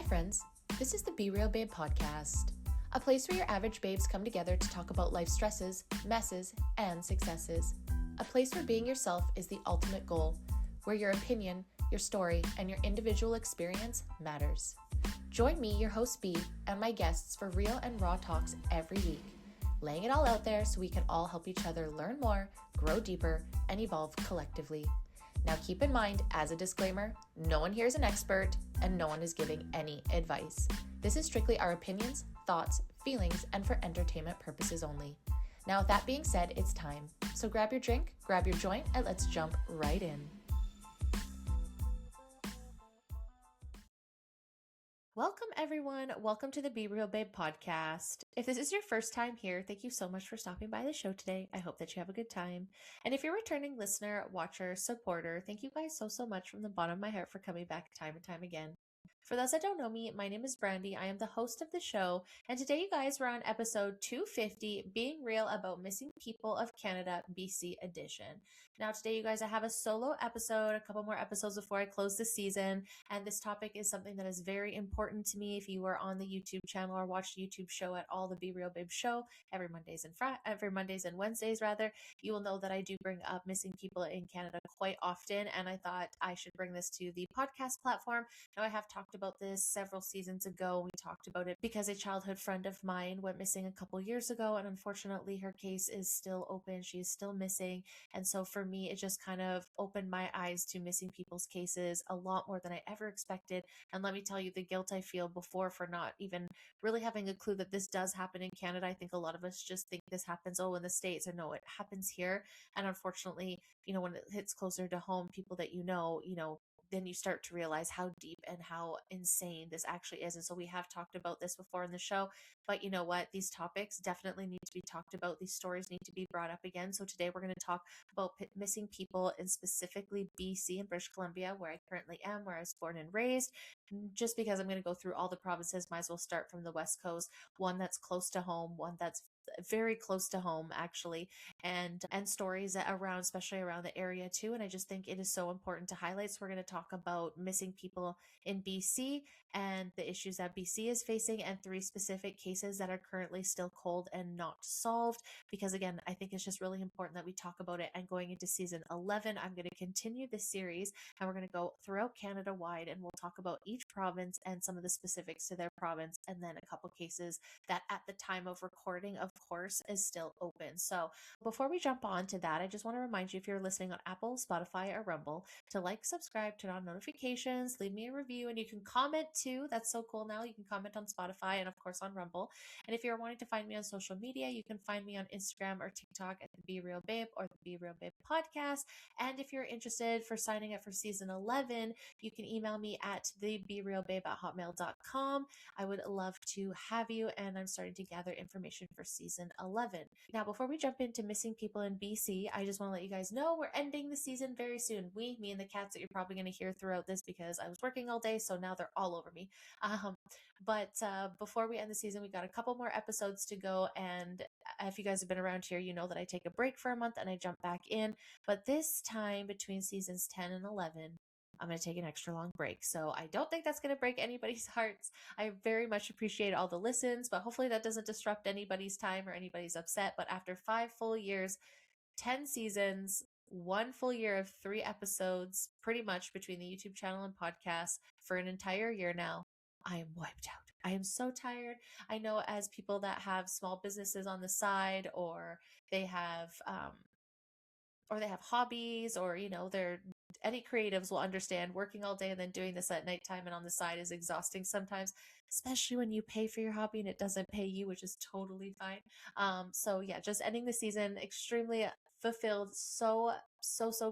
friends. This is the Be Real Babe podcast, a place where your average babes come together to talk about life stresses, messes, and successes. A place where being yourself is the ultimate goal, where your opinion, your story, and your individual experience matters. Join me, your host B, and my guests for real and raw talks every week, laying it all out there so we can all help each other learn more, grow deeper, and evolve collectively. Now keep in mind, as a disclaimer, no one here is an expert and no one is giving any advice. This is strictly our opinions, thoughts, feelings, and for entertainment purposes only. Now with that being said, it's time. So grab your drink, grab your joint, and let's jump right in. Welcome everyone. Welcome to the Be Real Babe podcast. If this is your first time here, thank you so much for stopping by the show today. I hope that you have a good time. And if you're a returning listener, watcher, supporter, thank you guys so much from the bottom of my heart for coming back time and time again. For those that don't know me, my name is Brandy. I am the host of the show, and today you guys, we're on episode 250, Being Real About Missing People of Canada, BC edition. Now today, you guys, I have a solo episode, a couple more episodes before I close the season, and this topic is something that is very important to me. If you are on the YouTube channel or watch the YouTube show at all, the Be Real Babe show, every Mondays and Wednesdays, you will know that I do bring up missing people in Canada quite often, and I thought I should bring this to the podcast platform. Now, I have talked about this several seasons ago. We talked about it because a childhood friend of mine went missing a couple years ago, and unfortunately her case is still open. She is still missing. And so for me, it just kind of opened my eyes to missing people's cases a lot more than I ever expected. And let me tell you, the guilt I feel before for not even really having a clue that this does happen in Canada. I think a lot of us just think this happens, in the States, or no, it happens here. And unfortunately, when it hits closer to home, people that then you start to realize how deep and how insane this actually is. And so we have talked about this before in the show, but you know what? These topics definitely need to be talked about. These stories need to be brought up again. So today we're going to talk about missing people in specifically BC and British Columbia, where I currently am, where I was born and raised. Just because I'm going to go through all the provinces, might as well start from the West Coast, one that's close to home, one that's very close to home actually, and stories around, especially around the area too. And I just think it is so important to highlight. So we're going to talk about missing people in BC and the issues that BC is facing, and 3 specific cases that are currently still cold and not solved, because again, I think it's just really important that we talk about it. And going into season 11, I'm going to continue this series, and we're going to go throughout Canada wide, and we'll talk about each province and some of the specifics to their province, and then a couple cases that at the time of recording, of course, is still open. So before we jump on to that, I just want to remind you, if you're listening on Apple, Spotify, or Rumble, to like, subscribe, turn on notifications, leave me a review, and you can comment too. That's so cool. Now you can comment on Spotify and of course on Rumble. And if you're wanting to find me on social media, you can find me on Instagram or TikTok at the Be Real Babe or the Be Real Babe podcast. And if you're interested for signing up for season 11, you can email me at theberealbabe@hotmail.com. I would love to have you, and I'm starting to gather information for season 11. Now, before we jump into missing people in BC, I just want to let you guys know we're ending the season very soon. Me and the cats that you're probably going to hear throughout this, because I was working all day, so now they're all over me. But before we end the season, we got a couple more episodes to go, and if you guys have been around here, you know that I take a break for a month and I jump back in. But this time between seasons 10 and 11, I'm going to take an extra long break. So I don't think that's going to break anybody's hearts. I very much appreciate all the listens, but hopefully that doesn't disrupt anybody's time or anybody's upset. But after 5 full years, 10 seasons, 1 full year of 3 episodes, pretty much between the YouTube channel and podcast for an entire year now, I am wiped out. I am so tired. I know, as people that have small businesses on the side, or they have hobbies, or they're any creatives will understand working all day and then doing this at nighttime and on the side is exhausting sometimes, especially when you pay for your hobby and it doesn't pay you, which is totally fine. So yeah, just ending the season extremely fulfilled. So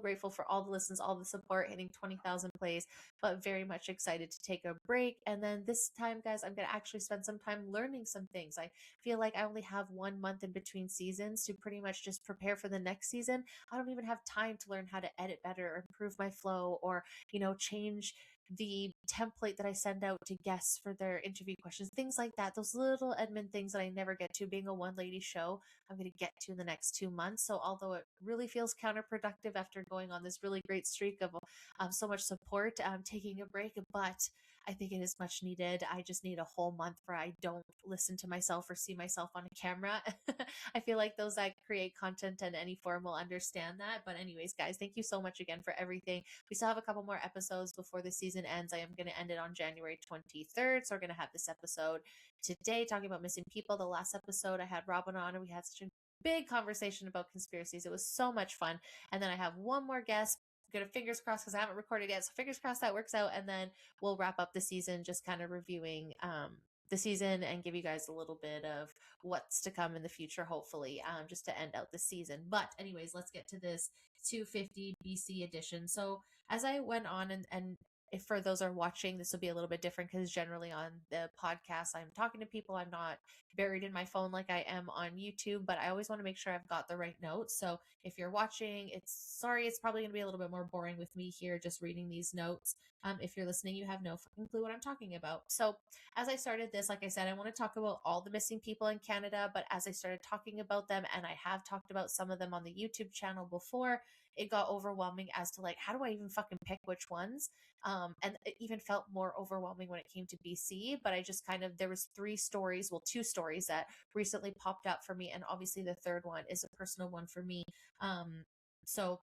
grateful for all the listens, all the support, hitting 20,000 plays, but very much excited to take a break. And then this time, guys, I'm going to actually spend some time learning some things. I feel like I only have 1 month in between seasons to pretty much just prepare for the next season. I don't even have time to learn how to edit better or improve my flow, or change the template that I send out to guests for their interview questions, things like that. Those little admin things that I never get to. Being a one lady show, I'm going to get to in the next 2 months. So although it really feels counterproductive after going on this really great streak of so much support, taking a break, but I think it is much needed. I just need a whole month where I don't listen to myself or see myself on a camera. I feel like those that create content in any form will understand that. But anyways, guys, thank you so much again for everything. We still have a couple more episodes before the season ends. I am going to end it on January 23rd. So we're going to have this episode today talking about missing people. The last episode I had Robin on and we had such a big conversation about conspiracies. It was so much fun. And then I have one more guest. I'm gonna fingers crossed because I haven't recorded yet. So fingers crossed that works out. And then we'll wrap up the season just kind of reviewing the season and give you guys a little bit of what's to come in the future, hopefully, just to end out the season. But anyways, let's get to this 250 BC edition. So as I went on and if for those are watching, this will be a little bit different because generally on the podcast, I'm talking to people. I'm not buried in my phone like I am on YouTube, but I always want to make sure I've got the right notes. So if you're watching, it's probably going to be a little bit more boring with me here, just reading these notes. If you're listening, you have no fucking clue what I'm talking about. So as I started this, like I said, I want to talk about all the missing people in Canada, but as I started talking about them, and I have talked about some of them on the YouTube channel before, it got overwhelming as to like, how do I even fucking pick which ones? And it even felt more overwhelming when it came to BC, but I just kind of, there was two stories that recently popped up for me. And obviously the third one is a personal one for me. So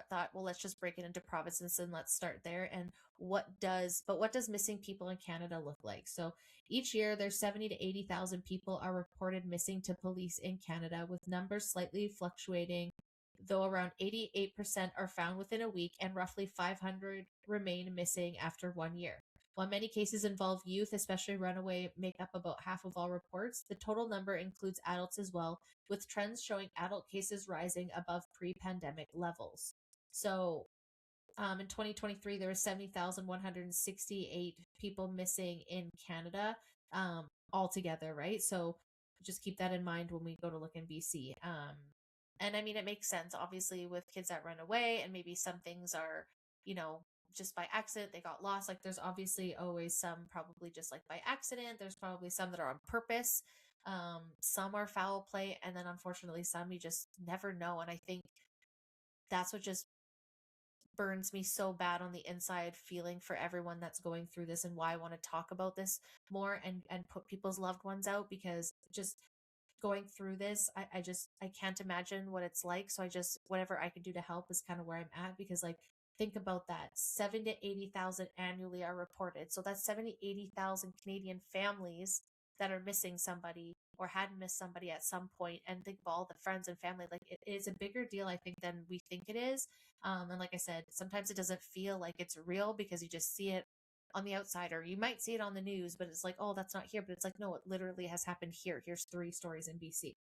thought, well, let's just break it into provinces and let's start there. And what does missing people in Canada look like? So each year there's 70 to 80,000 people are reported missing to police in Canada, with numbers slightly fluctuating, though around 88% are found within a week and roughly 500 remain missing after 1 year. While many cases involve youth, especially runaway, make up about half of all reports, the total number includes adults as well, with trends showing adult cases rising above pre-pandemic levels. So in 2023, there were 70,168 people missing in Canada altogether, right? So just keep that in mind when we go to look in BC. And I mean, it makes sense, obviously, with kids that run away, and maybe some things are, just by accident, they got lost. Like, there's obviously always some probably just like by accident. There's probably some that are on purpose. Some are foul play. And then unfortunately, some you just never know. And I think that's what just burns me so bad on the inside, feeling for everyone that's going through this, and why I want to talk about this more and put people's loved ones out, because just going through this, I can't imagine what it's like. So whatever I can do to help is kind of where I'm at, because like, think about that. 70 to 80,000 annually are reported. So that's 70, 80,000 Canadian families that are missing somebody or had missed somebody at some point. And think of all the friends and family. Like, it is a bigger deal, I think, than we think it is. And like I said, sometimes it doesn't feel like it's real because you just see it on the outside, or you might see it on the news, but it's like, oh, that's not here. But it's like, no, it literally has happened here. Here's 3 stories in BC.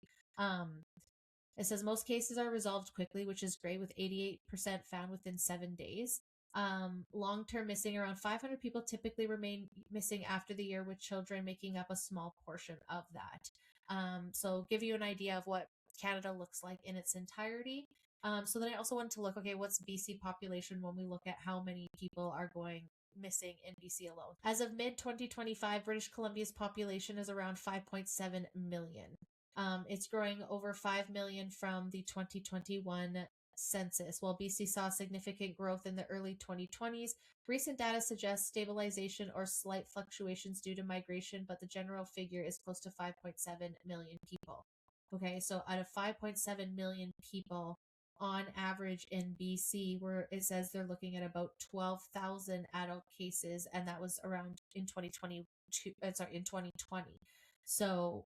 It says most cases are resolved quickly, which is great, with 88% found within 7 days. Long-term missing, around 500 people typically remain missing after the year, with children making up a small portion of that. So give you an idea of what Canada looks like in its entirety. So then I also wanted to look, okay, what's BC population when we look at how many people are going missing in BC alone. As of mid 2025, British Columbia's population is around 5.7 million. It's growing over 5 million from the 2021 census. While BC saw significant growth in the early 2020s, recent data suggests stabilization or slight fluctuations due to migration, but the general figure is close to 5.7 million people. Okay, so out of 5.7 million people, on average in BC, where it says they're looking at about 12,000 adult cases, and that was around in 2020. So,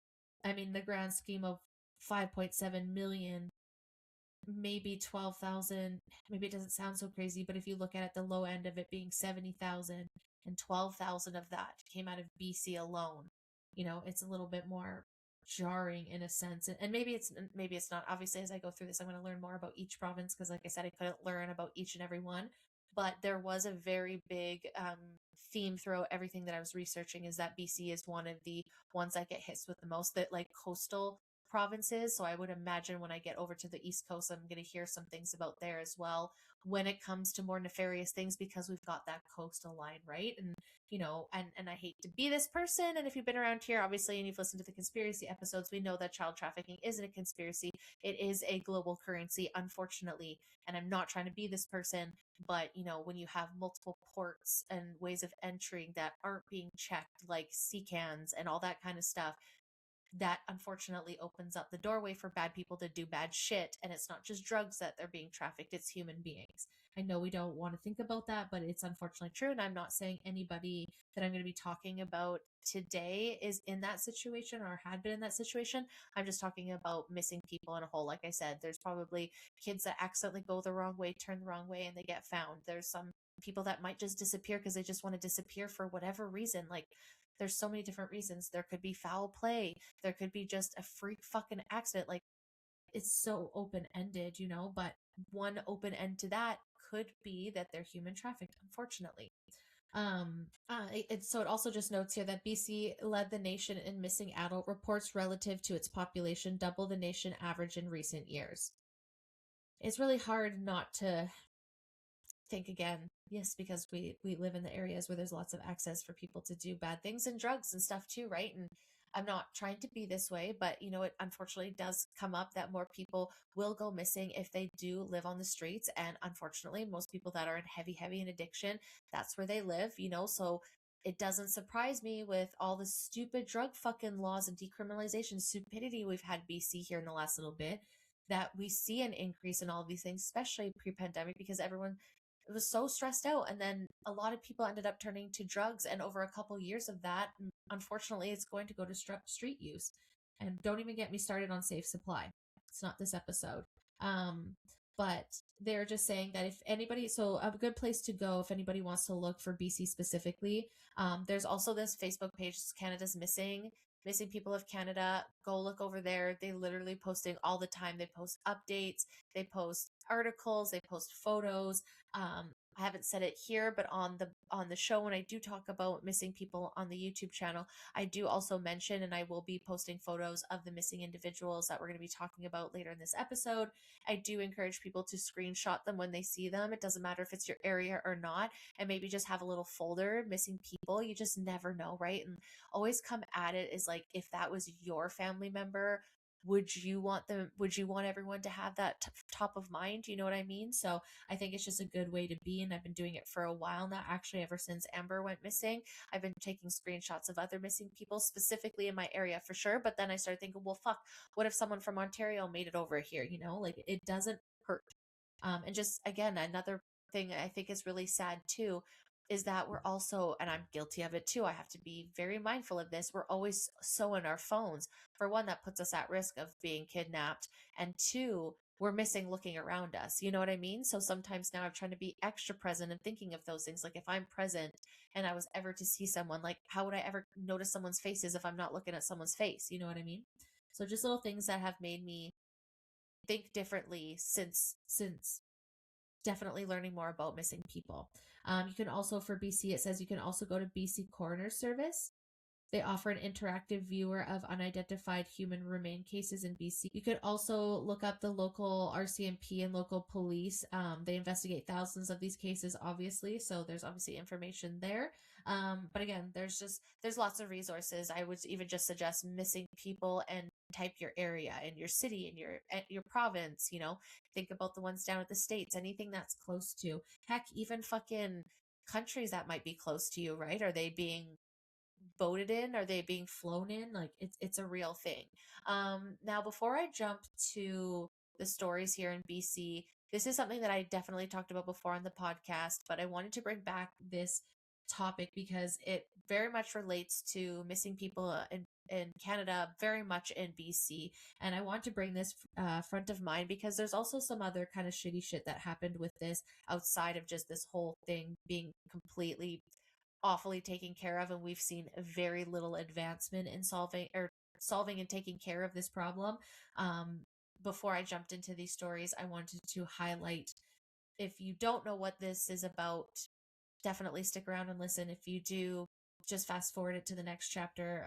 I mean, the grand scheme of 5.7 million, maybe 12,000, maybe it doesn't sound so crazy, but if you look at it, the low end of it being 70,000, and 12,000 of that came out of BC alone, it's a little bit more jarring in a sense. And maybe it's not. Obviously, as I go through this, I'm going to learn more about each province, because like I said, I couldn't learn about each and every one. But there was a very big theme throughout everything that I was researching, is that BC is one of the ones that get hit with the most, that like coastal provinces. So I would imagine when I get over to the East Coast, I'm going to hear some things about there as well when it comes to more nefarious things, because we've got that coastal line, right? And and I hate to be this person. And if you've been around here, obviously, and you've listened to the conspiracy episodes, we know that child trafficking isn't a conspiracy. It is a global currency, unfortunately. And I'm not trying to be this person, but when you have multiple ports and ways of entering that aren't being checked, like sea cans and all that kind of stuff, that unfortunately opens up the doorway for bad people to do bad shit. And it's not just drugs that they're being trafficked, it's human beings. I know we don't want to think about that, but it's unfortunately true. And I'm not saying anybody that I'm going to be talking about today is in that situation or had been in that situation. I'm just talking about missing people in a whole. Like I said, there's probably kids that accidentally go the wrong way, turn the wrong way, and they get found. There's some people that might just disappear because they just want to disappear for whatever reason. Like, there's so many different reasons. There could be foul play. There could be just a freak fucking accident. Like, it's so open ended, but one open end to that could be that they're human trafficked, unfortunately. So it also just notes here that BC led the nation in missing adult reports relative to its population, double the nation average in recent years. It's really hard not to think again. Yes, because we live in the areas where there's lots of access for people to do bad things and drugs and stuff too, right? And I'm not trying to be this way, but it unfortunately does come up that more people will go missing if they do live on the streets. And unfortunately, most people that are in heavy in addiction, that's where they live, so it doesn't surprise me with all the stupid drug fucking laws and decriminalization stupidity we've had BC here in the last little bit, that we see an increase in all of these things, especially pre-pandemic, because everyone was so stressed out, and then a lot of people ended up turning to drugs, and over a couple years of that, unfortunately, it's going to go to street use. And don't even get me started on safe supply. It's not this episode. But they're just saying that if anybody, so a good place to go if anybody wants to look for BC specifically, there's also this Facebook page, Canada's Missing People of Canada. Go look over there. They literally posting all the time. They post updates, they post articles, they post photos. I haven't said it here, but on the show, when I do talk about missing people on the YouTube channel, I do also mention, and I will be posting photos of the missing individuals that we're going to be talking about later in this episode. I do encourage people to screenshot them when they see them. It doesn't matter if it's your area or not, and maybe just have a little folder, missing people. You just never know, right? And always come at it is like, if that was your family member, would you want everyone to have that top of mind? You know what I mean? So I think it's just a good way to be, and I've been doing it for a while now, actually ever since Amber went missing. I've been taking screenshots of other missing people, specifically in my area for sure, but then I started thinking, well, fuck, what if someone from Ontario made it over here? Like, it doesn't hurt. And just, again, another thing I think is really sad too is that we're also, and I'm guilty of it too, I have to be very mindful of this, we're always so in our phones. For one, that puts us at risk of being kidnapped, and two, we're missing looking around us. You know what I mean? So sometimes now I'm trying to be extra present and thinking of those things. Like, if I'm present and I was ever to see someone, like, how would I ever notice someone's faces if I'm not looking at someone's face? You know what I mean? So just little things that have made me think differently since definitely learning more about missing people. You can also, for BC, it says you can also go to BC Coroner Service. They offer an interactive viewer of unidentified human remain cases in BC. You could also look up the local RCMP and local police. They investigate thousands of these cases, obviously, so there's obviously information there. But again, there's lots of resources. I would even just suggest missing people and type your area and your city and your province. Think about the ones down at the States, anything that's close to. Heck, even fucking countries that might be close to you, right? Are they being boated in? Are they being flown in? Like, it's a real thing. Now, before I jump to the stories here in BC, this is something that I definitely talked about before on the podcast, but I wanted to bring back this topic because it very much relates to missing people in Canada, very much in BC. And I want to bring this front of mind because there's also some other kind of shitty shit that happened with this outside of just this whole thing being completely awfully taken care of, and we've seen very little advancement in solving and taking care of this problem. Before I jumped into these stories, I wanted to highlight, if you don't know what this is about, definitely stick around and listen. If you do, just fast forward it to the next chapter.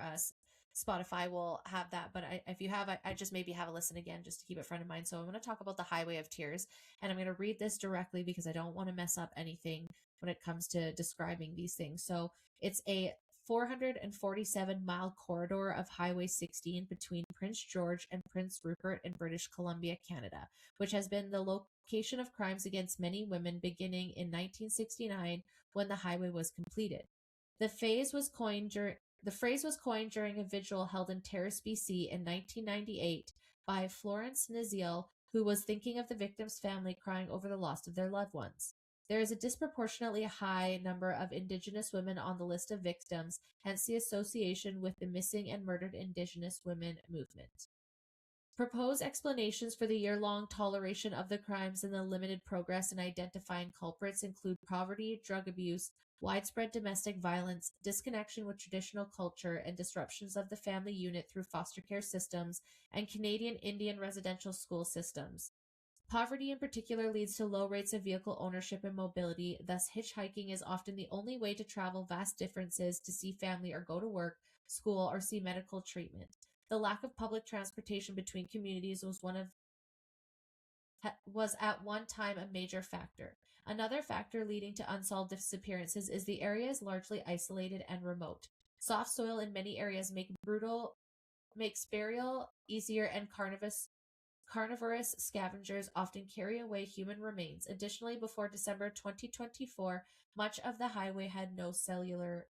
Spotify will have that. But if you have, I just maybe have a listen again just to keep it front of mind. So I'm going to talk about the Highway of Tears, and I'm going to read this directly because I don't want to mess up anything when it comes to describing these things. So it's a 447-mile corridor of Highway 16 between Prince George and Prince Rupert in British Columbia, Canada, which has been the location of crimes against many women beginning in 1969 when the highway was completed. The phrase was coined during a vigil held in Terrace, BC in 1998 by Florence Niziel, who was thinking of the victims' family crying over the loss of their loved ones. There is a disproportionately high number of Indigenous women on the list of victims, hence the association with the Missing and Murdered Indigenous Women movement. Proposed explanations for the year-long toleration of the crimes and the limited progress in identifying culprits include poverty, drug abuse, widespread domestic violence, disconnection with traditional culture, and disruptions of the family unit through foster care systems and Canadian Indian residential school systems. Poverty in particular leads to low rates of vehicle ownership and mobility, thus hitchhiking is often the only way to travel vast distances to see family or go to work, school, or see medical treatment. The lack of public transportation between communities was at one time a major factor. Another factor leading to unsolved disappearances is the area is largely isolated and remote. Soft soil in many areas makes burial easier, and carnivorous scavengers often carry away human remains. Additionally, before December 2024, much of the highway had no cellular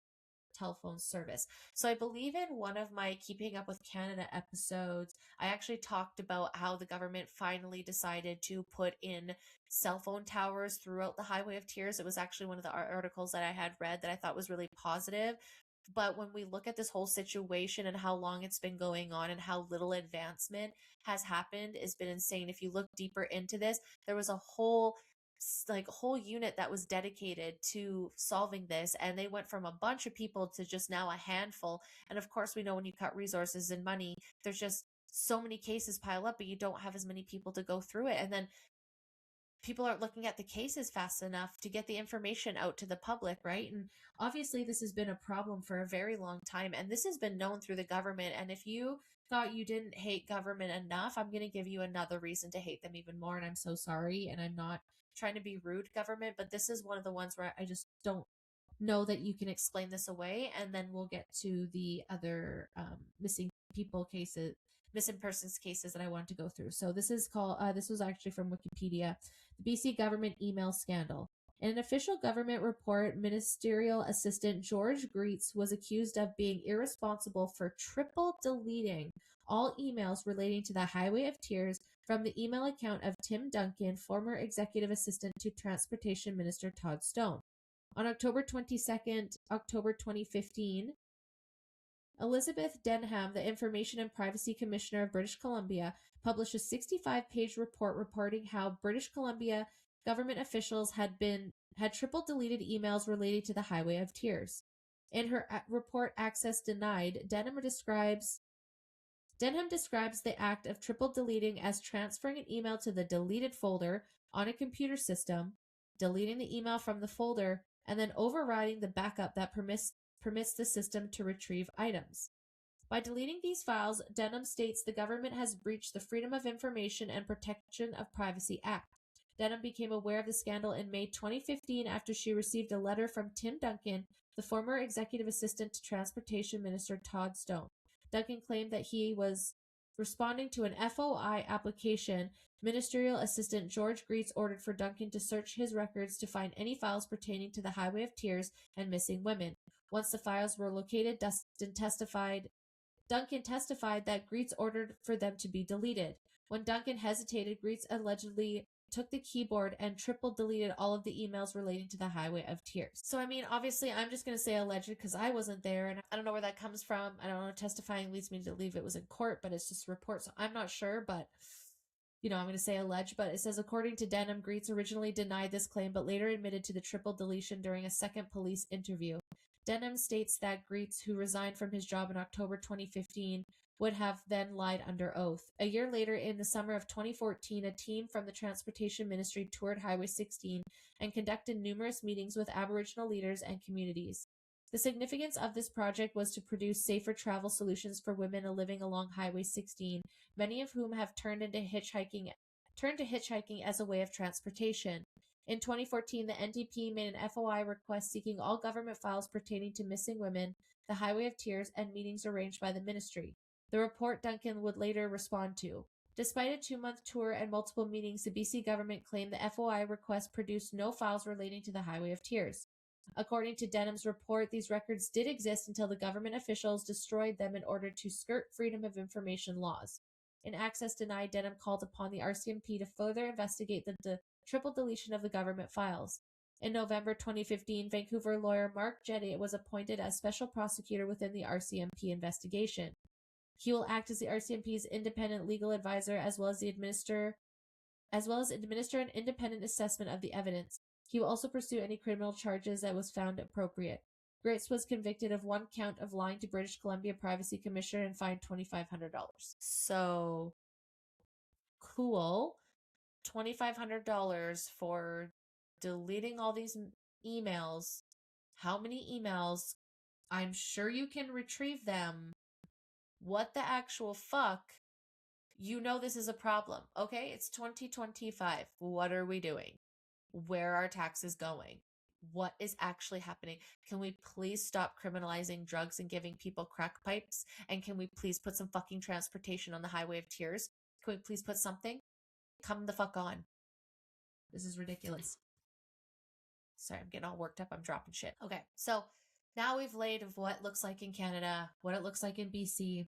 telephone service. So I believe in one of my Keeping Up with Canada episodes, I actually talked about how the government finally decided to put in cell phone towers throughout the Highway of Tears. It was actually one of the articles that I had read that I thought was really positive. But when we look at this whole situation and how long it's been going on and how little advancement has happened, it's been insane. If you look deeper into this, there was a whole unit that was dedicated to solving this, and they went from a bunch of people to just now a handful. And of course, we know when you cut resources and money, there's just so many cases pile up, but you don't have as many people to go through it, and then people aren't looking at the cases fast enough to get the information out to the public, right? And obviously this has been a problem for a very long time, and this has been known through the government. And if you thought you didn't hate government enough, I'm going to give you another reason to hate them even more. And I'm so sorry, and I'm not trying to be rude, government, but this is one of the ones where I just don't know that you can explain this away. And then we'll get to the other missing persons cases that I want to go through. So this was actually from Wikipedia. The BC government email scandal. In an official government report, Ministerial Assistant George Greets was accused of being irresponsible for triple deleting all emails relating to the Highway of Tears from the email account of Tim Duncan, former executive assistant to Transportation Minister Todd Stone. On October 22nd, 2015, Elizabeth Denham, the Information and Privacy Commissioner of British Columbia, published a 65-page report reporting how British Columbia government officials had triple deleted emails related to the Highway of Tears. In her report, Access Denied, Denham describes the act of triple deleting as transferring an email to the deleted folder on a computer system, deleting the email from the folder, and then overriding the backup that permits the system to retrieve items. By deleting these files, Denham states the government has breached the Freedom of Information and Protection of Privacy Act. Denham became aware of the scandal in May 2015 after she received a letter from Tim Duncan, the former executive assistant to Transportation Minister Todd Stone. Duncan claimed that he was responding to an FOI application. Ministerial Assistant George Greets ordered for Duncan to search his records to find any files pertaining to the Highway of Tears and missing women. Once the files were located, Duncan testified that Greets ordered for them to be deleted. When Duncan hesitated, Greets allegedly took the keyboard and triple deleted all of the emails relating to the Highway of Tears. So, I mean, obviously, I'm just going to say alleged because I wasn't there, and I don't know where that comes from. I don't know. Testifying leads me to believe it was in court, but it's just a report, so I'm not sure, but I'm going to say alleged, but it says, according to Denham, Greets originally denied this claim, but later admitted to the triple deletion during a second police interview. Denham states that Greets, who resigned from his job in October 2015, would have then lied under oath. A year later, in the summer of 2014, a team from the Transportation Ministry toured Highway 16 and conducted numerous meetings with Aboriginal leaders and communities. The significance of this project was to produce safer travel solutions for women living along Highway 16, many of whom have turned to hitchhiking as a way of transportation. In 2014, the NDP made an FOI request seeking all government files pertaining to missing women, the Highway of Tears, and meetings arranged by the ministry. The report Duncan would later respond to. Despite a 2-month tour and multiple meetings, the BC government claimed the FOI request produced no files relating to the Highway of Tears. According to Denham's report, these records did exist until the government officials destroyed them in order to skirt freedom of information laws. In access denied, Denham called upon the RCMP to further investigate the triple deletion of the government files. In November 2015, Vancouver lawyer Mark Jetty was appointed as special prosecutor within the RCMP investigation. He will act as the RCMP's independent legal advisor as well as administer an independent assessment of the evidence. He will also pursue any criminal charges that was found appropriate. Grace was convicted of 1 count of lying to British Columbia Privacy Commissioner and fined $2,500. So cool. $2,500 for deleting all these emails. How many emails? I'm sure you can retrieve them. What the actual fuck? You know this is a problem, okay? It's 2025. What are we doing? Where are taxes going? What is actually happening? Can we please stop criminalizing drugs and giving people crack pipes? And can we please put some fucking transportation on the Highway of Tears? Can we please put something? Come the fuck on. This is ridiculous. Sorry, I'm getting all worked up. I'm dropping shit. Okay, so now we've laid of what it looks like in Canada, what it looks like in BC.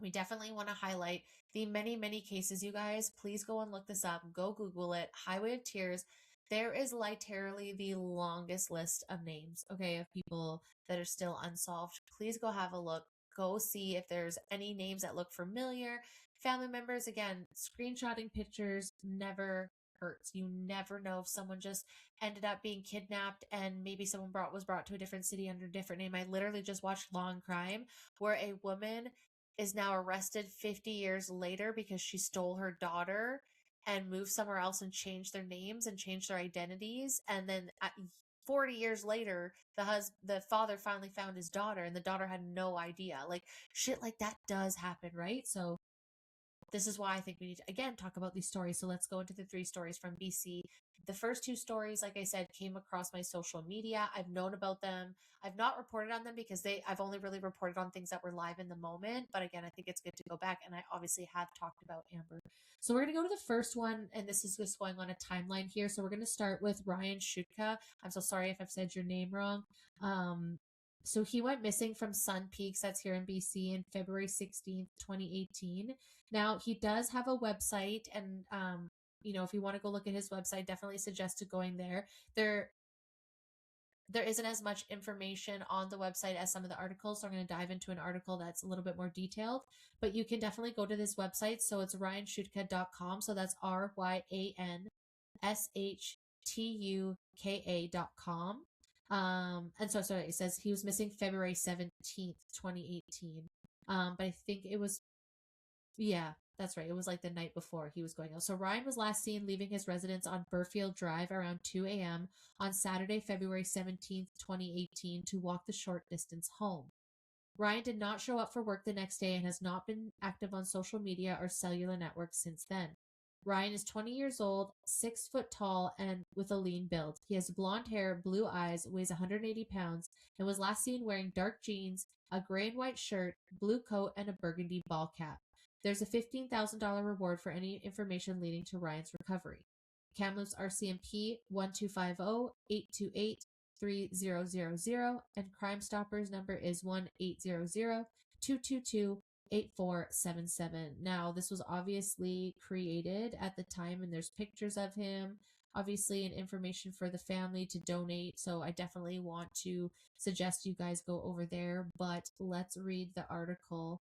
We definitely want to highlight the many, many cases, you guys. Please go and look this up. Go Google it. Highway of Tears. There is literally the longest list of names, okay, of people that are still unsolved. Please go have a look. Go see if there's any names that look familiar. Family members, again, screenshotting pictures never hurts. You never know if someone just ended up being kidnapped and maybe someone was brought to a different city under a different name. I literally just watched Law and Crime, where a woman is now arrested 50 years later because she stole her daughter and moved somewhere else and changed their names and changed their identities. And then 40 years later, the father finally found his daughter and the daughter had no idea. Like, shit like that does happen, right? So this is why I think we need to, again, talk about these stories. So let's go into the 3 stories from BC. The first 2 stories, like I said, came across my social media. I've known about them. I've not reported on them because I've only really reported on things that were live in the moment. But again, I think it's good to go back. And I obviously have talked about Amber. So we're going to go to the first one. And this is just going on a timeline here. So we're going to start with Ryan Shutka. I'm so sorry if I've said your name wrong. So he went missing from Sun Peaks, that's here in BC, in February 16th, 2018. Now, he does have a website, and if you want to go look at his website, definitely suggest to going there. There isn't as much information on the website as some of the articles, so I'm going to dive into an article that's a little bit more detailed, but you can definitely go to this website. So it's ryanshutka.com. So that's RyanShtuka.com. And so sorry, it says he was missing February 17th, 2018. But I think it was, yeah, that's right. It was like the night before he was going out. So Ryan was last seen leaving his residence on Burfield Drive around 2 a.m. on Saturday, February 17th, 2018 to walk the short distance home. Ryan did not show up for work the next day and has not been active on social media or cellular networks since then. Ryan is 20 years old, 6 foot tall, and with a lean build. He has blonde hair, blue eyes, weighs 180 pounds, and was last seen wearing dark jeans, a gray and white shirt, blue coat, and a burgundy ball cap. There's a $15,000 reward for any information leading to Ryan's recovery. Kamloops RCMP 1250-828-3000, and Crime Stoppers number is 1-800-222-8477. Now, this was obviously created at the time, and there's pictures of him, obviously, and information for the family to donate. So I definitely want to suggest you guys go over there, but let's read the article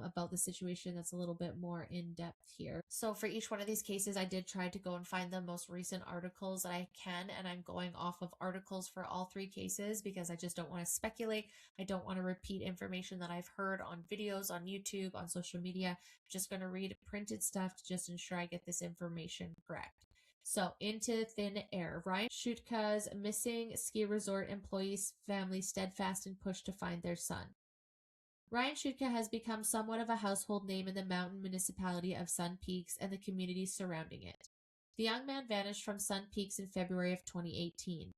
about the situation that's a little bit more in depth here. So for each one of these cases, I did try to go and find the most recent articles that I can, and I'm going off of articles for all 3 cases because I just don't want to speculate. I don't want to repeat information that I've heard on videos, on YouTube, on social media. I'm just going to read printed stuff to just ensure I get this information correct. So, into thin air. Ryan Shutka's missing ski resort employees' family steadfast and push to find their son. Ryan Shutka has become somewhat of a household name in the mountain municipality of Sun Peaks and the communities surrounding it. The young man vanished from Sun Peaks in February of 2018.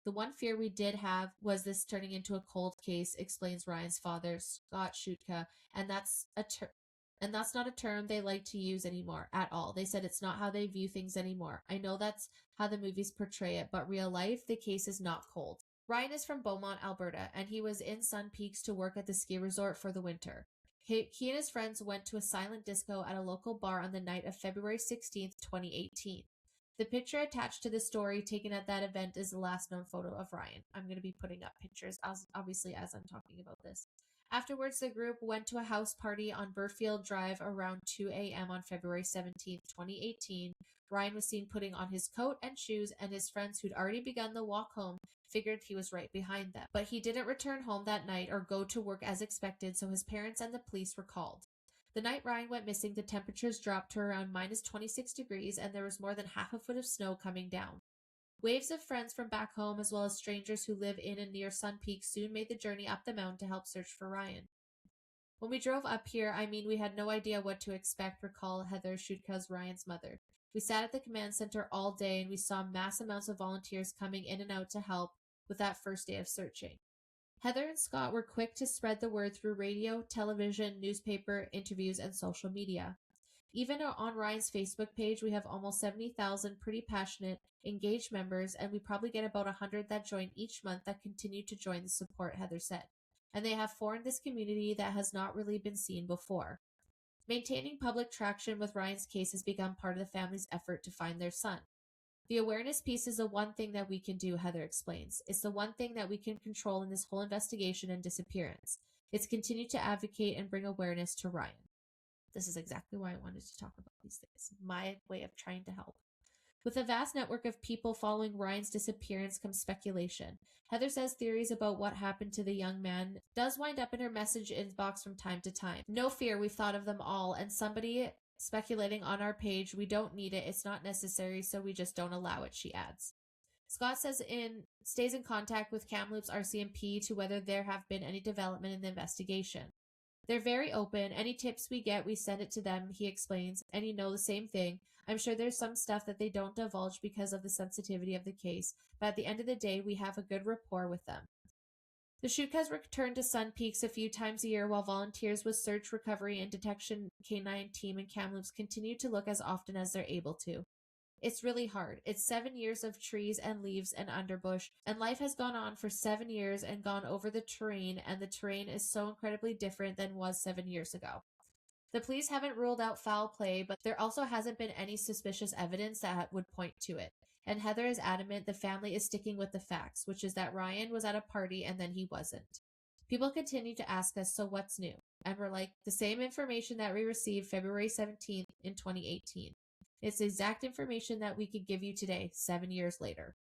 The one fear we did have was this turning into a cold case, explains Ryan's father, Scott Shutka, and that's not a term they like to use anymore at all. They said it's not how they view things anymore. I know that's how the movies portray it, but real life, the case is not cold. Ryan is from Beaumont, Alberta, and he was in Sun Peaks to work at the ski resort for the winter. He and his friends went to a silent disco at a local bar on the night of February 16th, 2018. The picture attached to the story taken at that event is the last known photo of Ryan. I'm going to be putting up pictures, obviously, as I'm talking about this. Afterwards, the group went to a house party on Burfield Drive around 2 a.m. on February 17th, 2018. Ryan was seen putting on his coat and shoes, and his friends who'd already begun the walk home figured he was right behind them. But he didn't return home that night or go to work as expected, so his parents and the police were called. The night Ryan went missing, the temperatures dropped to around minus 26 degrees, and there was more than half a foot of snow coming down. Waves of friends from back home, as well as strangers who live in and near Sun Peak, soon made the journey up the mountain to help search for Ryan. When we drove up here, we had no idea what to expect, recall Heather Shutka's Ryan's mother. We sat at the command center all day, and we saw mass amounts of volunteers coming in and out to help with that first day of searching. Heather and Scott were quick to spread the word through radio, television, newspaper, interviews, and social media. Even on Ryan's Facebook page, we have almost 70,000 pretty passionate, engaged members, and we probably get about 100 that join each month that continue to join the support, Heather said. And they have formed this community that has not really been seen before. Maintaining public traction with Ryan's case has become part of the family's effort to find their son. The awareness piece is the one thing that we can do, Heather explains. It's the one thing that we can control in this whole investigation and disappearance. It's continue to advocate and bring awareness to Ryan. This is exactly why I wanted to talk about these things. My way of trying to help. With a vast network of people following Ryan's disappearance comes speculation. Heather says theories about what happened to the young man does wind up in her message inbox from time to time. No fear, we've thought of them all, and somebody speculating on our page, we don't need it, it's not necessary, so we just don't allow it, she adds. Scott stays in contact with Kamloops RCMP to whether there have been any development in the investigation. They're very open. Any tips we get, we send it to them, he explains, and the same thing. I'm sure there's some stuff that they don't divulge because of the sensitivity of the case, but at the end of the day, we have a good rapport with them. The Shutkas return to Sun Peaks a few times a year while volunteers with search, recovery, and detection K9 team in Kamloops continue to look as often as they're able to. It's really hard. It's 7 years of trees and leaves and underbush, and life has gone on for 7 years and gone over the terrain, and the terrain is so incredibly different than was 7 years ago. The police haven't ruled out foul play, but there also hasn't been any suspicious evidence that would point to it. And Heather is adamant the family is sticking with the facts, which is that Ryan was at a party and then he wasn't. People continue to ask us, so what's new? And we're like, the same information that we received February 17th in 2018. It's the exact information that we could give you today, 7 years later.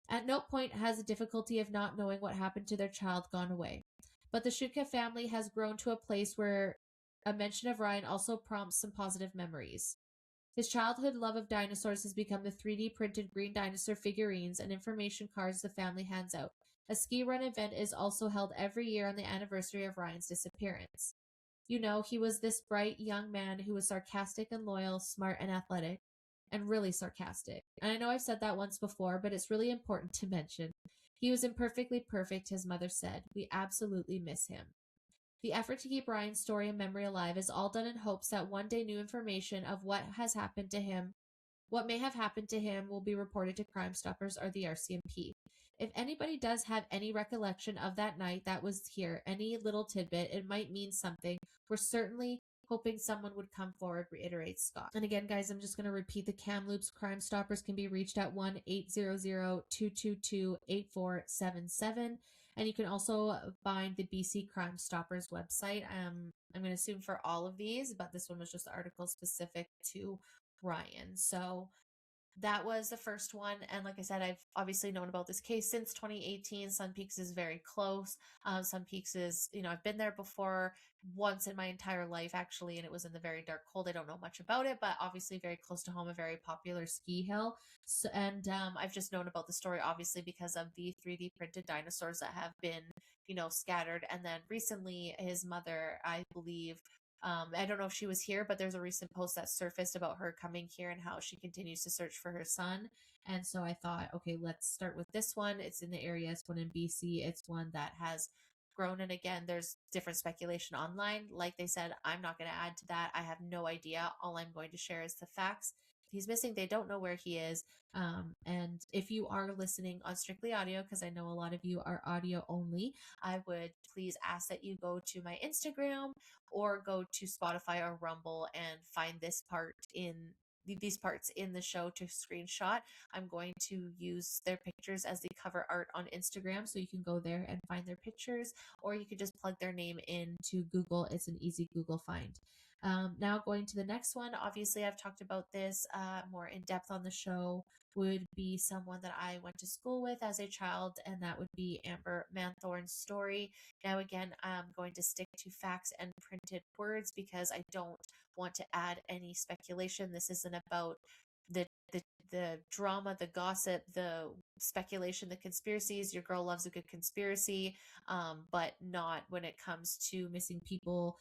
At no point has the difficulty of not knowing what happened to their child gone away. But the Shutka family has grown to a place where a mention of Ryan also prompts some positive memories. His childhood love of dinosaurs has become the 3D printed green dinosaur figurines and information cards the family hands out. A ski run event is also held every year on the anniversary of Ryan's disappearance. He was this bright young man who was sarcastic and loyal, smart and athletic, and really sarcastic. And I know I've said that once before, but it's really important to mention. He was imperfectly perfect, his mother said. We absolutely miss him. The effort to keep Ryan's story and memory alive is all done in hopes that one day new information of what may have happened to him will be reported to Crime Stoppers or the RCMP. If anybody does have any recollection of that night that was here, any little tidbit, it might mean something. We're certainly hoping someone would come forward, reiterates Scott. And again, guys, I'm just going to repeat the Kamloops Crime Stoppers can be reached at 1-800-222-8477. And you can also find the BC Crime Stoppers website. I'm going to assume for all of these, but this one was just the article specific to Ryan. So That was the first one. And like I said, I've obviously known about this case since 2018. Sun Peaks is very close. Sun Peaks is, I've been there before once in my entire life, actually, and it was in the very dark cold. I don't know much about it, but obviously very close to home, a very popular ski hill. So, and I've just known about the story, obviously, because of the 3D printed dinosaurs that have been, scattered. And then recently, his mother, I believe, I don't know if she was here, but there's a recent post that surfaced about her coming here and how she continues to search for her son. And so I thought, okay, let's start with this one. It's in the area, it's one in BC, it's one that has grown. And again, there's different speculation online. Like they said, I'm not going to add to that. I have no idea. All I'm going to share is the facts. He's missing. They don't know where he is. And if you are listening on strictly audio, because I know a lot of you are audio only, I would please ask that you go to my Instagram or go to Spotify or Rumble and find these parts in the show to screenshot. I'm going to use their pictures as the cover art on Instagram, so you can go there and find their pictures, or you could just plug their name into Google. It's an easy Google find. Now going to the next one, obviously I've talked about this more in depth on the show, would be someone that I went to school with as a child, and that would be Amber Manthorn's story. Now, again, I'm going to stick to facts and printed words because I don't want to add any speculation. This isn't about the the the drama, the gossip, the speculation, the conspiracies. Your girl loves a good conspiracy, but not when it comes to missing people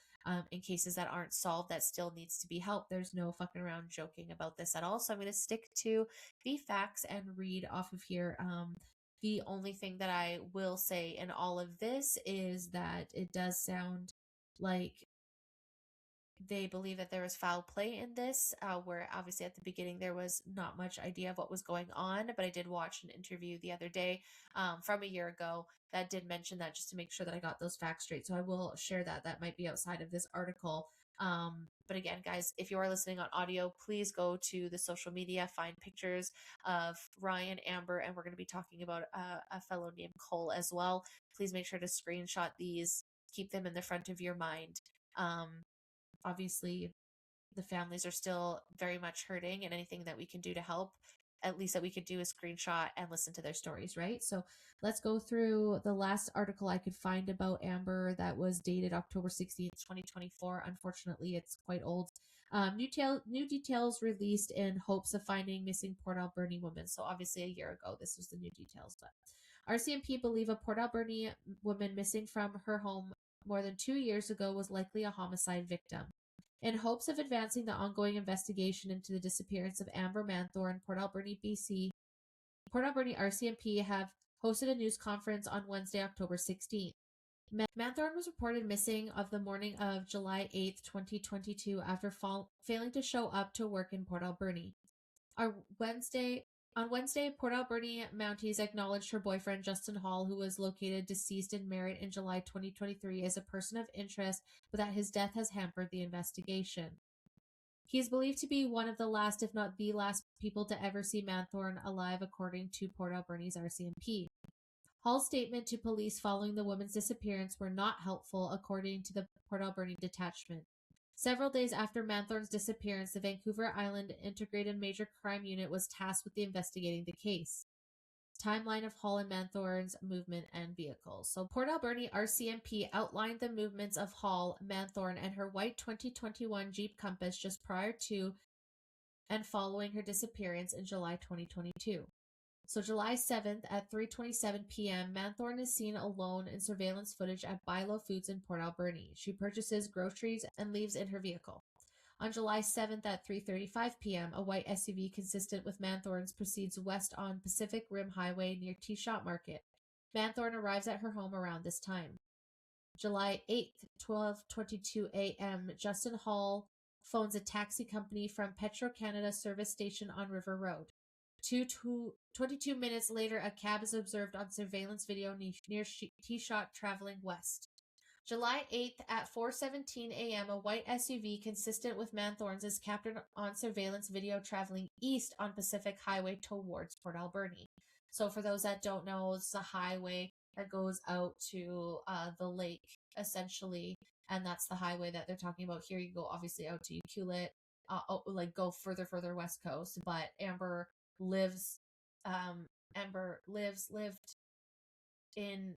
in cases that aren't solved that still needs to be helped. There's no fucking around joking about this at all. So I'm going to stick to the facts and read off of here. The only thing that I will say in all of this is that it does sound like they believe that there was foul play in this, where obviously at the beginning there was not much idea of what was going on. But I did watch an interview the other day from a year ago that did mention that, just to make sure that I got those facts straight. So I will share that. That might be outside of this article. But again, guys, if you are listening on audio, please go to the social media, find pictures of Ryan, Amber, and we're going to be talking about a fellow named Cole as well. Please make sure to screenshot these, keep them in the front of your mind. Obviously, the families are still very much hurting, and anything that we can do to help, at least that we could do, is screenshot and listen to their stories, right? So let's go through the last article I could find about Amber that was dated October 16th, 2024. Unfortunately, it's quite old. New details released in hopes of finding missing Port Alberni woman. So obviously a year ago, this was the new details. But RCMP believe a Port Alberni woman missing from her home more than 2 years ago was likely a homicide victim. In hopes of advancing the ongoing investigation into the disappearance of Amber Manthorn, Port Alberni, BC, Port Alberni RCMP have hosted a news conference on Wednesday, October 16th. Manthorn was reported missing of the morning of July 8th, 2022, after failing to show up to work in Port Alberni. On Wednesday, Port Alberni Mounties acknowledged her boyfriend, Justin Hall, who was located deceased and married in July 2023, as a person of interest, but that his death has hampered the investigation. He is believed to be one of the last, if not the last, people to ever see Manthorn alive, according to Port Alberni's RCMP. Hall's statement to police following the woman's disappearance were not helpful, according to the Port Alberni detachment. Several days after Manthorn's disappearance, the Vancouver Island Integrated Major Crime Unit was tasked with investigating the case. Timeline of Hall and Manthorn's movement and vehicles. So Port Alberni RCMP outlined the movements of Hall, Manthorn, and her white 2021 Jeep Compass just prior to and following her disappearance in July 2022. So July 7th at 3:27 p.m., Manthorn is seen alone in surveillance footage at Bilo Foods in Port Alberni. She purchases groceries and leaves in her vehicle. On July 7th at 3:35 p.m., a white SUV consistent with Manthorn's proceeds west on Pacific Rim Highway near T-Shot Market. Manthorn arrives at her home around this time. July 8th, 12:22 a.m., Justin Hall phones a taxi company from Petro-Canada service station on River Road. 22 minutes later, a cab is observed on surveillance video near T-Shot traveling west. July 8th at 4:17 a.m., a white SUV consistent with Manthorn's is captured on surveillance video traveling east on Pacific Highway towards Port Alberni. So for those that don't know, it's a highway that goes out to the lake, essentially, and that's the highway that they're talking about here. You go obviously out to Ucluelet, go further west coast, but Amber lives, Amber lived in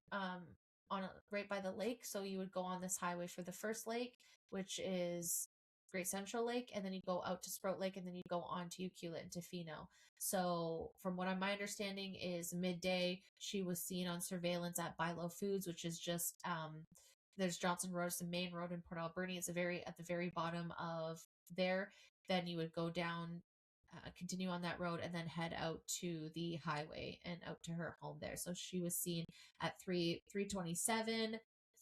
on right by the lake. So you would go on this highway for the first lake, which is Great Central Lake, and then you go out to Sprout Lake, and then you go on to Ucluelet and Tofino. So from what my understanding is, midday she was seen on surveillance at Buy Low Foods, which is just there's Johnson Road, it's the main road in Port Alberni. It's at the very bottom of there. Then you would go down, continue on that road, and then head out to the highway and out to her home there. So she was seen at 3:27,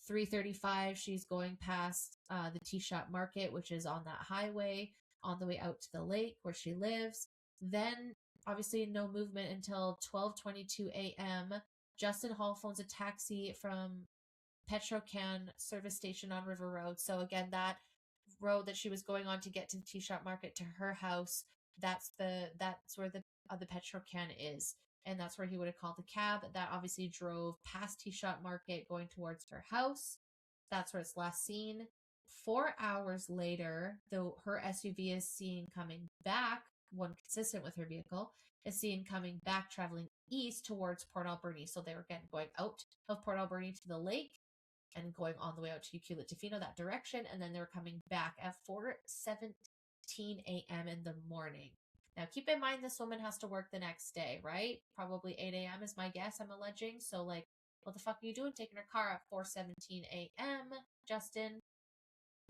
3:35. She's going past the Tea Shop Market, which is on that highway, on the way out to the lake where she lives. Then obviously no movement until 12:22 a.m. Justin Hall phones a taxi from Petrocan service station on River Road. So again, that road that she was going on to get to the tea shop market to her house, that's where the Petrocan is. And that's where he would have called the cab. That obviously drove past tea shop market going towards her house. That's where it's last seen. 4 hours later, though, her SUV is seen coming back, one consistent with her vehicle, is seen coming back traveling east towards Port Alberni. So they were again going out of Port Alberni to the lake and going all the way out to Ucluelet Tofino, that direction, and then they were coming back at 4:17 a.m. in the morning. Now, keep in mind this woman has to work the next day, right? Probably 8 a.m. is my guess, I'm alleging. So, like, what the fuck are you doing taking her car at 4:17 a.m., Justin?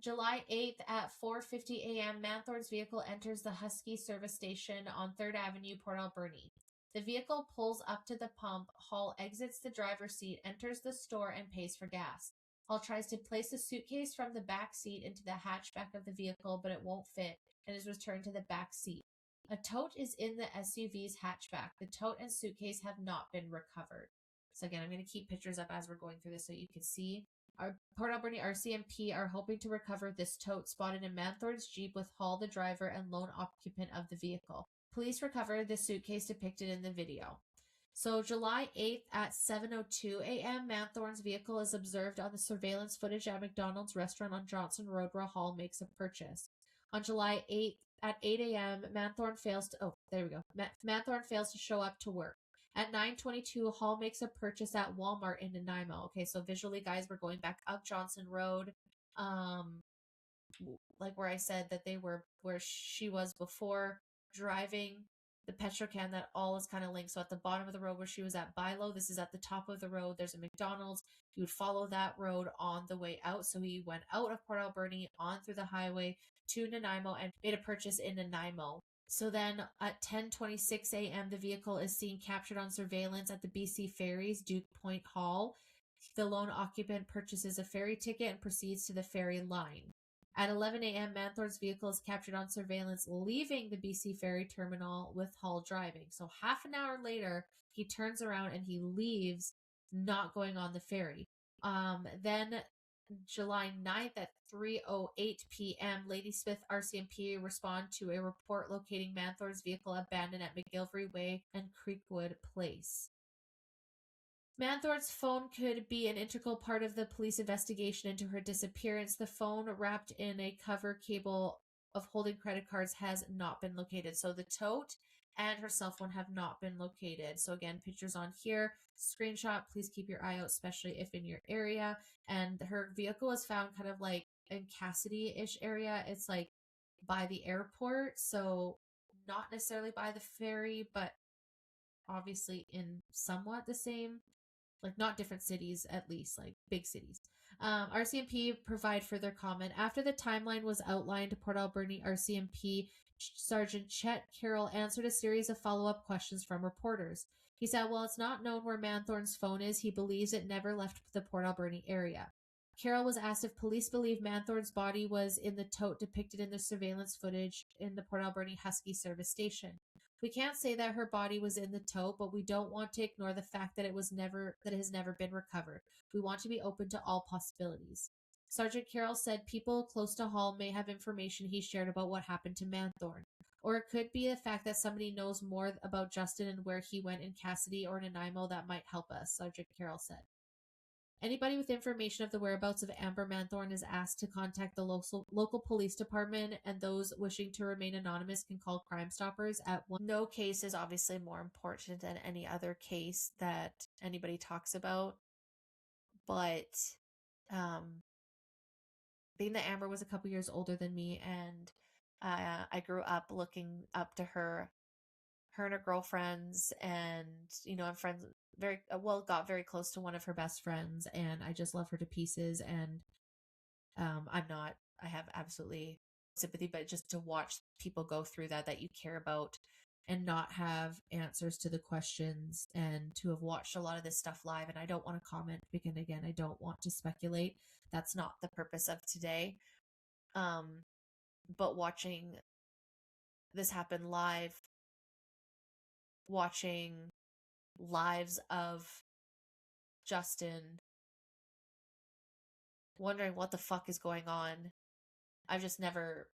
July 8th at 4:50 a.m., Manthorne's vehicle enters the Husky service station on 3rd Avenue, Port Alberni. The vehicle pulls up to the pump. Hall exits the driver's seat, enters the store, and pays for gas. Hall tries to place a suitcase from the back seat into the hatchback of the vehicle, but it won't fit and is returned to the back seat. A tote is in the SUV's hatchback. The tote and suitcase have not been recovered. So again, I'm going to keep pictures up as we're going through this so you can see. Our Port Alberni RCMP are hoping to recover this tote spotted in Manthorne's Jeep with Hall, the driver, and lone occupant of the vehicle. Police recovered the suitcase depicted in the video. So July 8th at 7:02 a.m., Manthorne's vehicle is observed on the surveillance footage at McDonald's restaurant on Johnson Road where Hall makes a purchase. On July 8th at 8 a.m., Manthorne fails to show up to work. At 9:22, Hall makes a purchase at Walmart in Nanaimo. Okay, so visually, guys, we're going back up Johnson Road. Like where I said that they were where she was before, driving the Petrocan, that all is kind of linked. So at the bottom of the road where she was at Bilo, this is at the top of the road. There's a McDonald's. You would follow that road on the way out. So he went out of Port Alberni on through the highway to Nanaimo and made a purchase in Nanaimo. So then at 10:26 a.m., the vehicle is seen captured on surveillance at the BC Ferries, Duke Point Hall. The lone occupant purchases a ferry ticket and proceeds to the ferry line. At 11 a.m., Manthorne's vehicle is captured on surveillance leaving the BC Ferry terminal with Hall driving. So half an hour later, he turns around and he leaves, not going on the ferry. Then July 9th at 3:08 p.m., Ladysmith RCMP respond to a report locating Manthorne's vehicle abandoned at McGilvery Way and Creekwood Place. Manthorne's phone could be an integral part of the police investigation into her disappearance. The phone, wrapped in a cover cable of holding credit cards, has not been located. So the tote and her cell phone have not been located. So again, pictures on here, screenshot. Please keep your eye out, especially if in your area. And her vehicle was found kind of like in Cassidy-ish area. It's like by the airport, so not necessarily by the ferry, but obviously in somewhat the same, like not different cities, at least like big cities. RCMP provide further comment. After the timeline was outlined, Port Alberni RCMP Sergeant Chet Carroll answered a series of follow-up questions from reporters. He said, while it's not known where Manthorne's phone is, he believes it never left the Port Alberni area. Carroll was asked if police believe Manthorne's body was in the tote depicted in the surveillance footage in the Port Alberni Husky service station. We can't say that her body was in the tote, but we don't want to ignore the fact that it has never been recovered. We want to be open to all possibilities. Sergeant Carroll said people close to Hall may have information he shared about what happened to Manthorne. Or it could be the fact that somebody knows more about Justin and where he went in Cassidy or Nanaimo that might help us, Sergeant Carroll said. Anybody with information of the whereabouts of Amber Manthorne is asked to contact the local police department, and those wishing to remain anonymous can call Crime Stoppers at one. No case is obviously more important than any other case that anybody talks about, but being that Amber was a couple years older than me, and I grew up looking up to her and her girlfriends, and I'm friends very well, got very close to one of her best friends, and I just love her to pieces. And I have absolutely sympathy, but just to watch people go through that you care about and not have answers to the questions, and to have watched a lot of this stuff live. And I don't want to comment because, again, I don't want to speculate. That's not the purpose of today. But watching this happen live, watching lives of Justin, wondering what the fuck is going on. I've just never,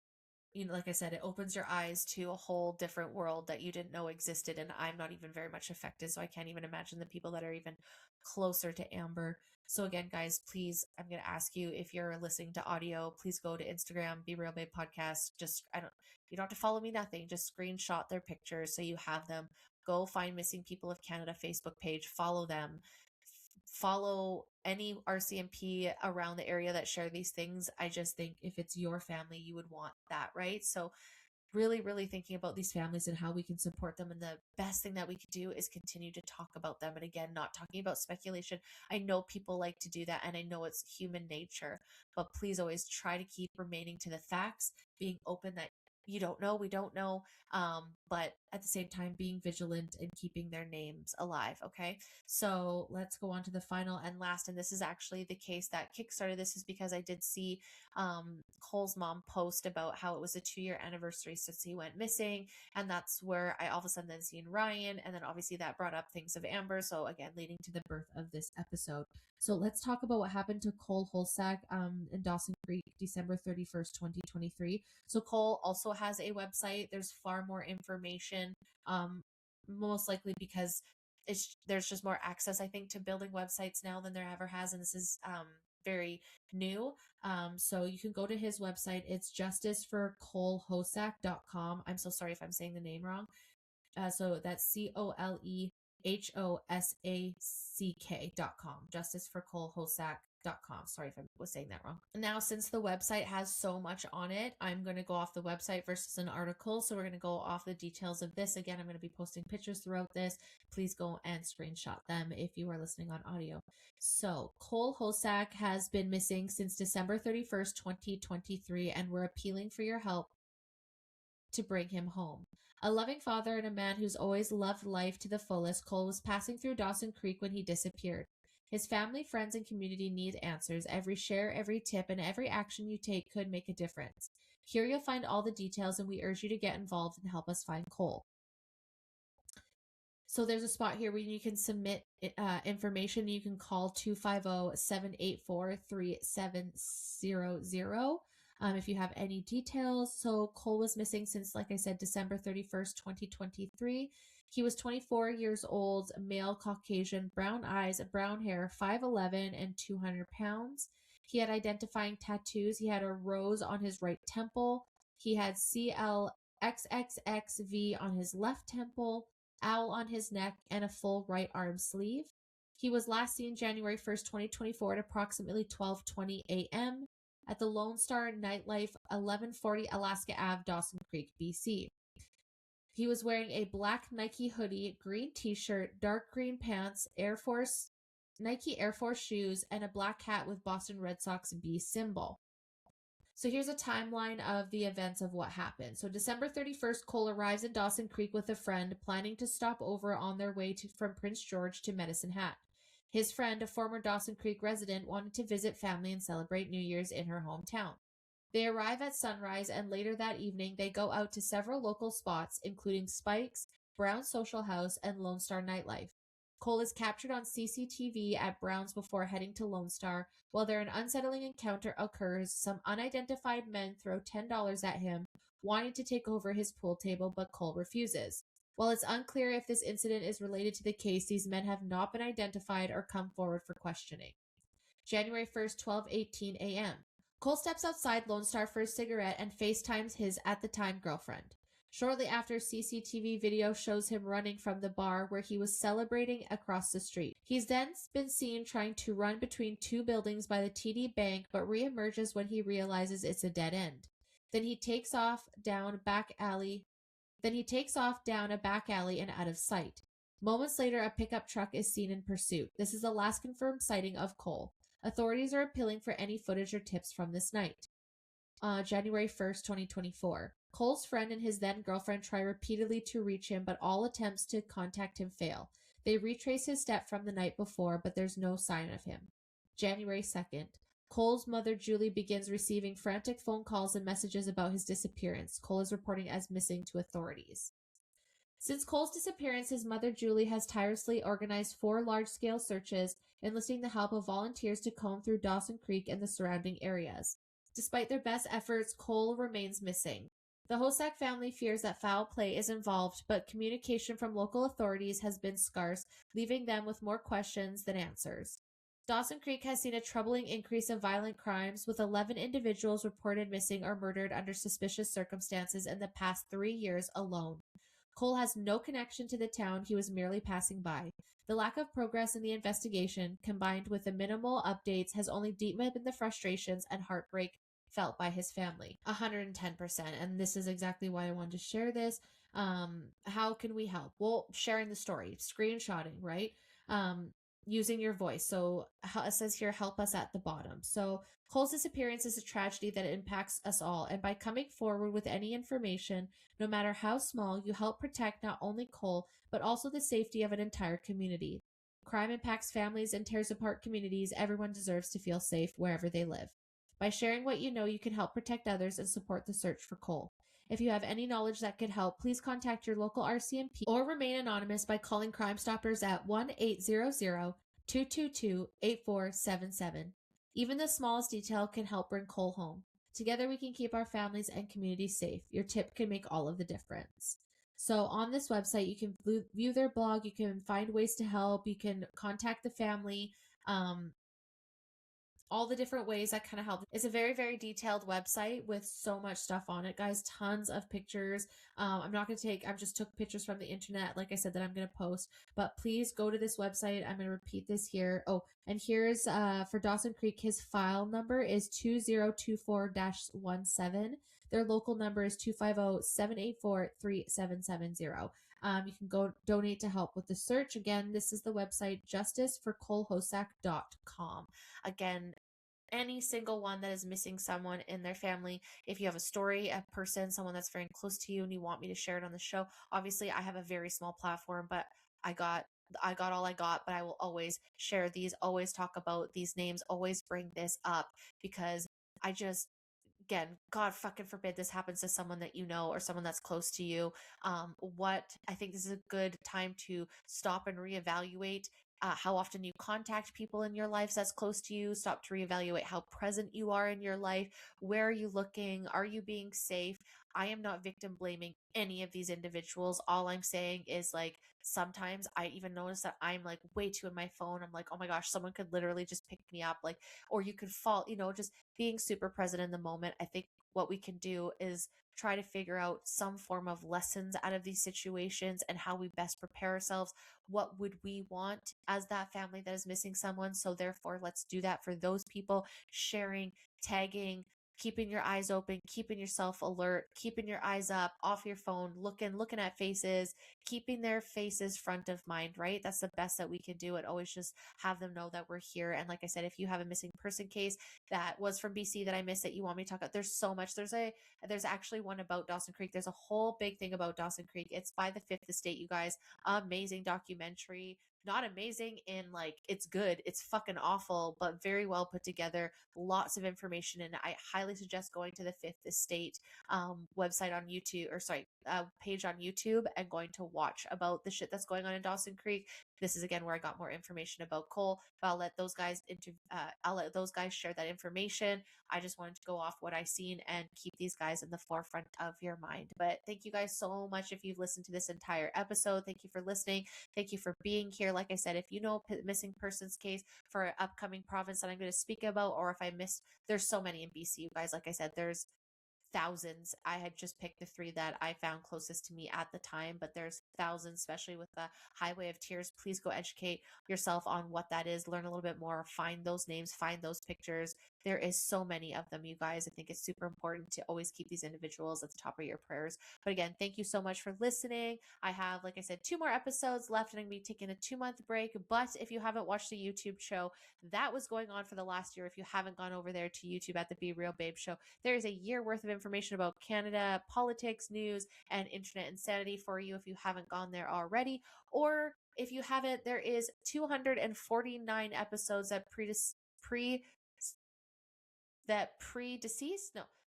like I said, it opens your eyes to a whole different world that you didn't know existed. And I'm not even very much affected, so I can't even imagine the people that are even closer to Amber. So again, guys, please, I'm going to ask you, if you're listening to audio, please go to Instagram, Be Real Babe Podcast. You don't have to follow me, nothing. Just screenshot their pictures so you have them. Go find Missing People of Canada Facebook page, follow them. Follow any RCMP around the area that share these things. I just think if it's your family, you would want that, right? So really, really thinking about these families and how we can support them. And the best thing that we could do is continue to talk about them. And again, not talking about speculation. I know people like to do that, and I know it's human nature, but please always try to keep remaining to the facts, being open that you don't know, we don't know, but at the same time being vigilant and keeping their names alive. Okay, so let's go on to the final and last, and this is actually the case that kickstarted this, is because I did see Cole's mom post about how it was a 2-year anniversary since he went missing, and that's where I all of a sudden then seen Ryan, and then obviously that brought up things of Amber, so again leading to the birth of this episode. So let's talk about what happened to Cole Holsack in Dawson Creek, December 31st, 2023. So Cole also has a website. There's far more information, most likely because there's just more access, I think, to building websites now than there ever has, and this is very new. So you can go to his website. It's justiceforcolehosack.com. I'm so sorry if I'm saying the name wrong. So that's COLEHOSACK.com, justiceforcolehosack.com. Sorry if I was saying that wrong. Now, since the website has so much on it, I'm going to go off the website versus an article. So we're going to go off the details of this. Again, I'm going to be posting pictures throughout this. Please go and screenshot them if you are listening on audio. So Cole Hosack has been missing since December 31st, 2023, and we're appealing for your help to bring him home. A loving father and a man who's always loved life to the fullest, Cole was passing through Dawson Creek when he disappeared. His family, friends, and community need answers. Every share, every tip, and every action you take could make a difference. Here you'll find all the details, and we urge you to get involved and help us find Cole. So there's a spot here where you can submit information. You can call 250-784-3700 if you have any details. So Cole was missing since, like I said, December 31st, 2023. He was 24 years old, male, Caucasian, brown eyes, brown hair, 5'11", and 200 pounds. He had identifying tattoos. He had a rose on his right temple. He had CLXXXV on his left temple, owl on his neck, and a full right arm sleeve. He was last seen January 1st, 2024 at approximately 12:20 a.m. at the Lone Star Nightlife, 1140 Alaska Ave, Dawson Creek, BC. He was wearing a black Nike hoodie, green t-shirt, dark green pants, Nike Air Force shoes, and a black hat with Boston Red Sox B symbol. So here's a timeline of the events of what happened. So December 31st, Cole arrives in Dawson Creek with a friend, planning to stop over on their way from Prince George to Medicine Hat. His friend, a former Dawson Creek resident, wanted to visit family and celebrate New Year's in her hometown. They arrive at sunrise, and later that evening, they go out to several local spots, including Spike's, Brown's Social House, and Lone Star Nightlife. Cole is captured on CCTV at Brown's before heading to Lone Star. While an unsettling encounter occurs, some unidentified men throw $10 at him, wanting to take over his pool table, but Cole refuses. While it's unclear if this incident is related to the case, these men have not been identified or come forward for questioning. January 1st, 12:18 a.m. Cole steps outside Lone Star for a cigarette and FaceTimes his at the time girlfriend. Shortly after, CCTV video shows him running from the bar where he was celebrating across the street. He's then been seen trying to run between two buildings by the TD Bank, but reemerges when he realizes it's a dead end. Then he takes off down a back alley and out of sight. Moments later, a pickup truck is seen in pursuit. This is the last confirmed sighting of Cole. Authorities are appealing for any footage or tips from this night. January 1st, 2024. Cole's friend and his then girlfriend try repeatedly to reach him, but all attempts to contact him fail. They retrace his step from the night before, but there's no sign of him. January 2nd. Cole's mother, Julie, begins receiving frantic phone calls and messages about his disappearance. Cole is reporting as missing to authorities. Since Cole's disappearance, his mother, Julie, has tirelessly organized 4 large-scale searches, enlisting the help of volunteers to comb through Dawson Creek and the surrounding areas. Despite their best efforts, Cole remains missing. The Hosack family fears that foul play is involved, but communication from local authorities has been scarce, leaving them with more questions than answers. Dawson Creek has seen a troubling increase of violent crimes, with 11 individuals reported missing or murdered under suspicious circumstances in the past 3 years alone. Cole has no connection to the town, he was merely passing by. The lack of progress in the investigation, combined with the minimal updates, has only deepened the frustrations and heartbreak felt by his family. 110%. And this is exactly why I wanted to share this. How can we help? Well, sharing the story, screenshotting, right? Using your voice. So it says here, help us at the bottom. So Cole's disappearance is a tragedy that impacts us all. And by coming forward with any information, no matter how small, you help protect not only Cole, but also the safety of an entire community. Crime impacts families and tears apart communities. Everyone deserves to feel safe wherever they live. By sharing what you know, you can help protect others and support the search for Cole. If you have any knowledge that could help, please contact your local RCMP or remain anonymous by calling Crime Stoppers at 1-800-222-8477. Even the smallest detail can help bring Cole home. Together we can keep our families and communities safe. Your tip can make all of the difference. So on this website, you can view their blog, you can find ways to help, you can contact the family, all the different ways that kind of help. It's a very, very detailed website with so much stuff on it, guys. Tons of pictures. I just took pictures from the internet, like I said, that I'm going to post. But please go to this website. I'm going to repeat this here. Oh, and here's for Dawson Creek, his file number is 2024-17. Their local number is 250-784-3770. You can go donate to help with the search. Again, this is the website justiceforcolehosack.com. Again, any single one that is missing someone in their family. If you have a story, a person, someone that's very close to you and you want me to share it on the show, obviously I have a very small platform, but I got all I got, but I will always share these, always talk about these names, always bring this up, because again, God fucking forbid this happens to someone that you know or someone that's close to you. What I think this is a good time to stop and reevaluate how often you contact people in your life that's close to you. Stop to reevaluate how present you are in your life. Where are you looking? Are you being safe? I am not victim blaming any of these individuals. All I'm saying is, like, sometimes I even notice that I'm like way too in my phone. I'm like, oh my gosh, someone could literally just pick me up, like, or you could fall, just being super present in the moment. I think what we can do is try to figure out some form of lessons out of these situations and how we best prepare ourselves. What would we want as that family that is missing someone? So therefore, let's do that for those people. Sharing, tagging, keeping your eyes open, keeping yourself alert, keeping your eyes up, off your phone, looking at faces, keeping their faces front of mind, right? That's the best that we can do. And always just have them know that we're here. And like I said, if you have a missing person case that was from BC that I missed that you want me to talk about, there's so much. There's actually one about Dawson Creek. There's a whole big thing about Dawson Creek. It's by the Fifth Estate, you guys. Amazing documentary. Not amazing in like it's good, it's fucking awful, but very well put together. Lots of information, and I highly suggest going to the Fifth Estate website on YouTube, or sorry, page on YouTube, and going to watch about the shit that's going on in Dawson Creek. This is again where I got more information about Cole, but I'll let those guys share that information. I just wanted to go off what I seen and keep these guys in the forefront of your mind. But thank you guys so much if you've listened to this entire episode. Thank you for listening. Thank you for being here. Like I said, if you know a missing persons case for an upcoming province that I'm going to speak about, or if I missed, there's so many in BC, you guys. Like I said, there's thousands. I had just picked the 3 that I found closest to me at the time, but there's thousands, especially with the Highway of Tears. Please go educate yourself on what that is, learn a little bit more, find those names, find those pictures. There is so many of them, you guys. I think it's super important to always keep these individuals at the top of your prayers. But again, thank you so much for listening. I have, like I said, 2 more episodes left, and I'm going to be taking a 2-month break. But if you haven't watched the YouTube show that was going on for the last year, if you haven't gone over there to YouTube at the Be Real Babe Show, there is a year worth of information about Canada, politics, news, and internet insanity for you if you haven't gone there already. Or if you haven't, there is 249 episodes that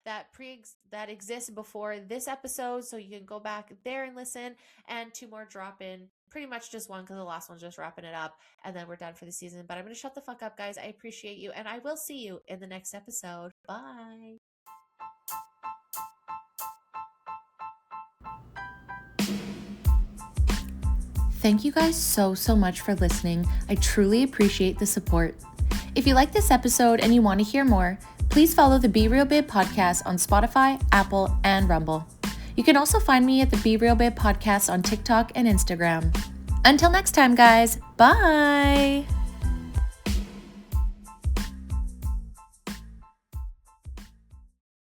that exist before this episode, so you can go back there and listen, and 2 more drop in, pretty much just 1 because the last one's just wrapping it up, and then we're done for the season. But I'm going to shut the fuck up, guys. I appreciate you, and I will see you in the next episode. Bye. Thank you guys so much for listening. I truly appreciate the support. If you like this episode and you want to hear more, please follow the Be Real Babe podcast on Spotify, Apple, and Rumble. You can also find me at the Be Real Babe podcast on TikTok and Instagram. Until next time, guys. Bye!